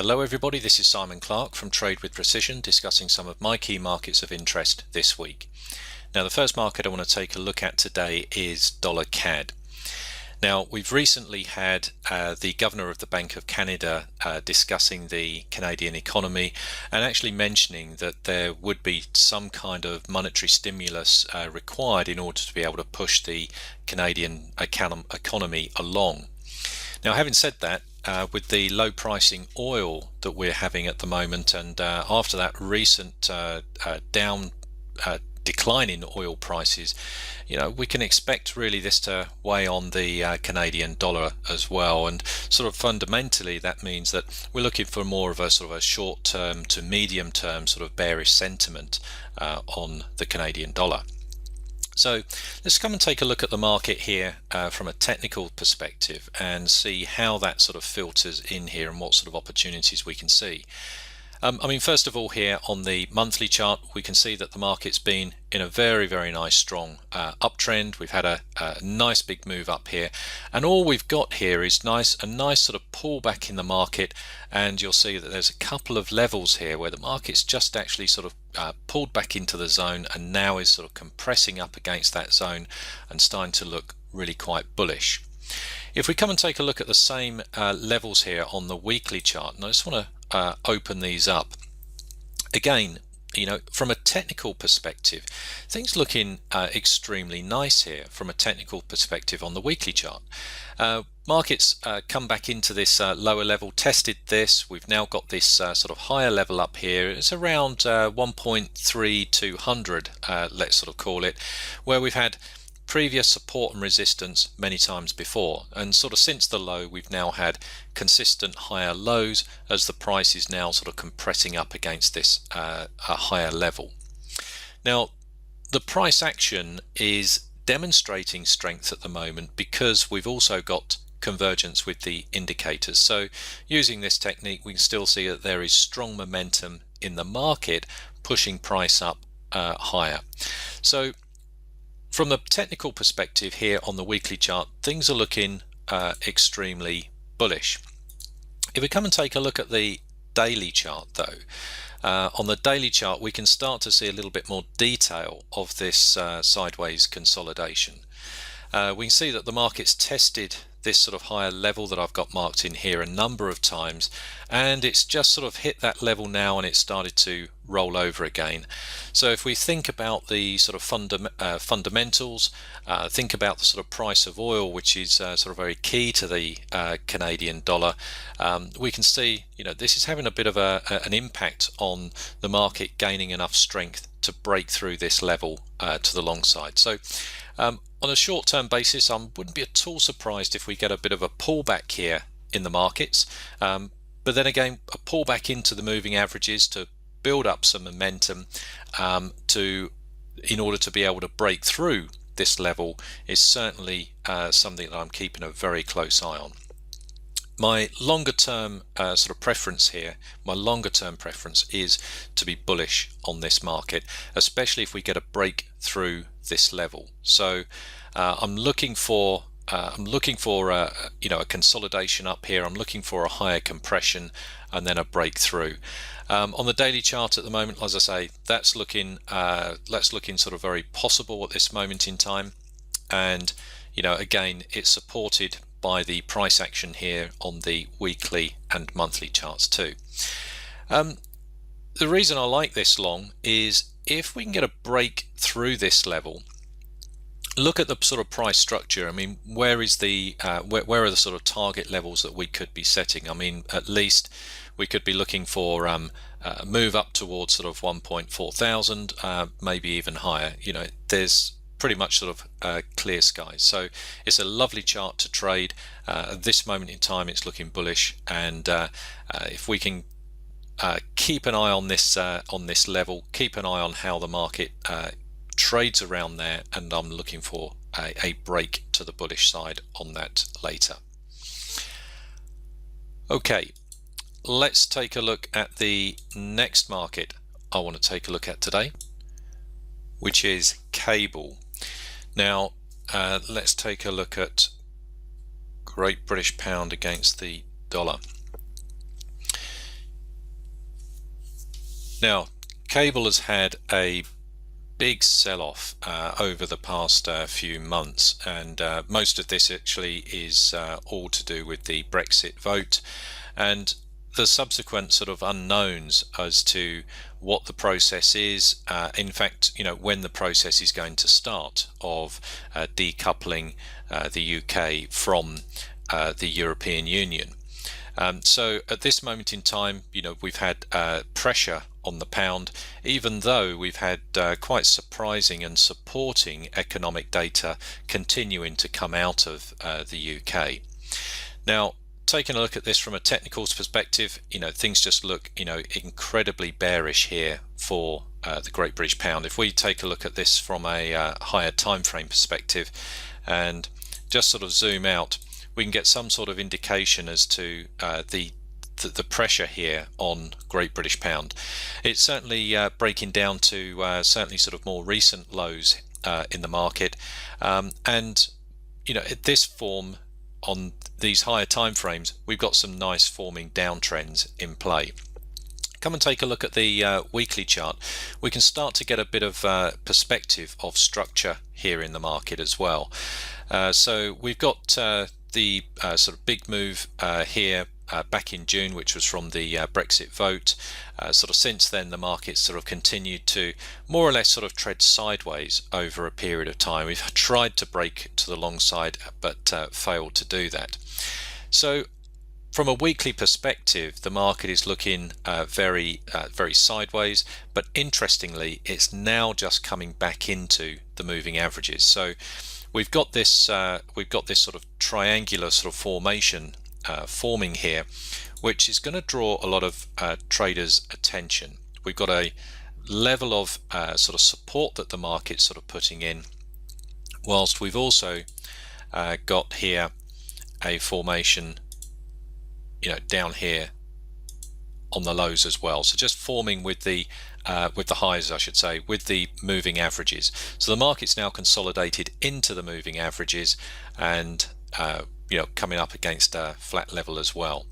Hello everybody, this is Simon Clark from Trade with Precision, discussing some of my key markets of interest this week. Now the first market I want to take a look at today is dollar CAD. Now we've recently had the Governor of the Bank of Canada discussing the Canadian economy and actually mentioning that there would be some kind of monetary stimulus required in order to be able to push the Canadian economy along. Now having said that, with the low pricing oil that we're having at the moment, and after that recent decline in oil prices, we can expect really this to weigh on the Canadian dollar as well. And sort of fundamentally that means that we're looking for more of a sort of a short term to medium term sort of bearish sentiment on the Canadian dollar. So let's come and take a look at the market here from a technical perspective and see how that sort of filters in here and what sort of opportunities we can see. First of all, here on the monthly chart, we can see that the market's been in a very, very nice strong uptrend. We've had a nice big move up here, and all we've got here is a nice sort of pullback in the market, and you'll see that there's a couple of levels here where the market's just actually sort of pulled back into the zone and now is sort of compressing up against that zone and starting to look really quite bullish. If we come and take a look at the same levels here on the weekly chart, and I just want to open these up again, from a technical perspective, things looking extremely nice here from a technical perspective on the weekly chart. Markets come back into this lower level, tested this. We've now got this sort of higher level up here. It's around 1.3200, let's sort of call it, where we've had previous support and resistance many times before, and sort of since the low we've now had consistent higher lows as the price is now sort of compressing up against this a higher level. Now the price action is demonstrating strength at the moment because we've also got convergence with the indicators. So using this technique, we can still see that there is strong momentum in the market pushing price up higher. So from the technical perspective here on the weekly chart, things are looking extremely bullish. If we come and take a look at the daily chart though, on the daily chart we can start to see a little bit more detail of this sideways consolidation. We can see that the market's tested this sort of higher level that I've got marked in here a number of times, and it's just sort of hit that level now and it's started to roll over again. So if we think about the sort of fundamentals, think about the sort of price of oil, which is sort of very key to the Canadian dollar, we can see this is having a bit of an impact on the market gaining enough strength to break through this level to the long side. So on a short-term basis, I wouldn't be at all surprised if we get a bit of a pullback here in the markets, but then again a pullback into the moving averages to build up some momentum in order to be able to break through this level is certainly something that I'm keeping a very close eye on. My longer term sort of preference here, my longer term preference is to be bullish on this market, especially if we get a break through this level. So I'm looking for a consolidation up here. I'm looking for a higher compression and then a breakthrough. On the daily chart at the moment, as I say, that's looking sort of very possible at this moment in time, and again it's supported by the price action here on the weekly and monthly charts too. The reason I like this long is if we can get a break through this level, look at the sort of price structure. Where is the where are the sort of target levels that we could be setting? At least we could be looking for a move up towards sort of 1.4 thousand, maybe even higher. There's pretty much sort of clear skies. So it's a lovely chart to trade. At this moment in time it's looking bullish, and if we can keep an eye on this level, keep an eye on how the market trades around there, and I'm looking for a break to the bullish side on that later. Okay, let's take a look at the next market I want to take a look at today, which is cable. Now let's take a look at Great British Pound against the dollar. Now, cable has had a big sell-off over the past few months, and most of this actually is all to do with the Brexit vote and the subsequent sort of unknowns as to what the process is, in fact, when the process is going to start of decoupling the UK from the European Union. So at this moment in time, we've had pressure on the pound, even though we've had quite surprising and supporting economic data continuing to come out of the UK. Now, taking a look at this from a technicals perspective, things just look, incredibly bearish here for the Great British Pound. If we take a look at this from a higher time frame perspective and just sort of zoom out, we can get some sort of indication as to the pressure here on Great British Pound. It's certainly breaking down to certainly sort of more recent lows in the market, and at this form on these higher time frames, we've got some nice forming downtrends in play. Come and take a look at the weekly chart. We can start to get a bit of perspective of structure here in the market as well. So we've got the sort of big move here back in June, which was from the Brexit vote. Sort of since then, the market's sort of continued to more or less sort of tread sideways over a period of time. We've tried to break to the long side, but failed to do that. So from a weekly perspective, the market is looking very sideways, but interestingly, it's now just coming back into the moving averages. So we've got this sort of triangular sort of formation forming here, which is going to draw a lot of traders' attention. We've got a level of sort of support that the market's sort of putting in, whilst we've also got here a formation, down here on the lows as well. So just forming with the highs, I should say, with the moving averages. So the market's now consolidated into the moving averages and coming up against a flat level as well.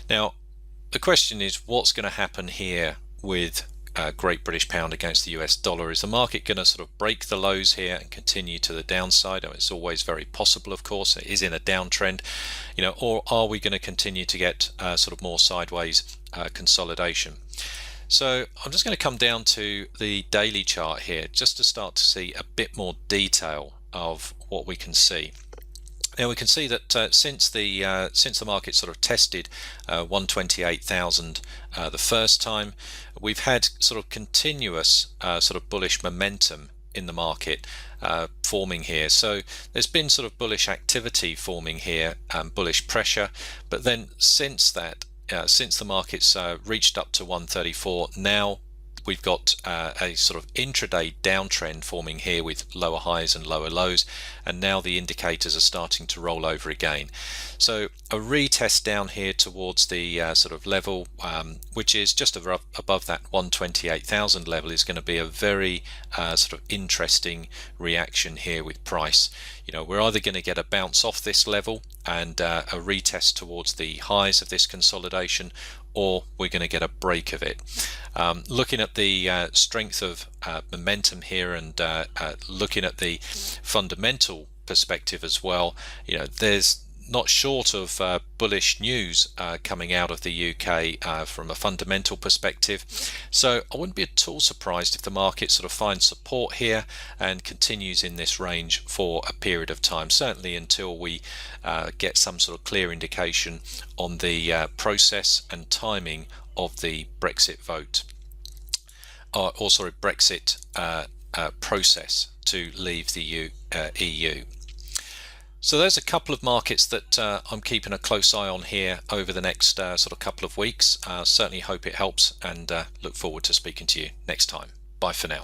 Now, the question is, what's going to happen here with Great British Pound against the US dollar? Is the market going to sort of break the lows here and continue to the downside? It's always very possible, of course. It is in a downtrend, or are we going to continue to get sort of more sideways consolidation? So I'm just going to come down to the daily chart here just to start to see a bit more detail of what we can see. Now we can see that since the market sort of tested 128,000 the first time, we've had sort of continuous sort of bullish momentum in the market forming here. So there's been sort of bullish activity forming here, bullish pressure, but then since that, since the market's reached up to 134, now we've got a sort of intraday downtrend forming here with lower highs and lower lows, and now the indicators are starting to roll over again. So a retest down here towards the sort of level, which is just above that 128,000 level, is going to be a very sort of interesting reaction here with price. We're either going to get a bounce off this level and a retest towards the highs of this consolidation, or we're going to get a break of it. Looking at the strength of momentum here and looking at the fundamental perspective as well, there's not short of bullish news coming out of the UK from a fundamental perspective. So I wouldn't be at all surprised if the market sort of finds support here and continues in this range for a period of time, certainly until we get some sort of clear indication on the process and timing of the Brexit vote, or Brexit process to leave the EU. So there's a couple of markets that I'm keeping a close eye on here over the next sort of couple of weeks. Certainly hope it helps, and look forward to speaking to you next time. Bye for now.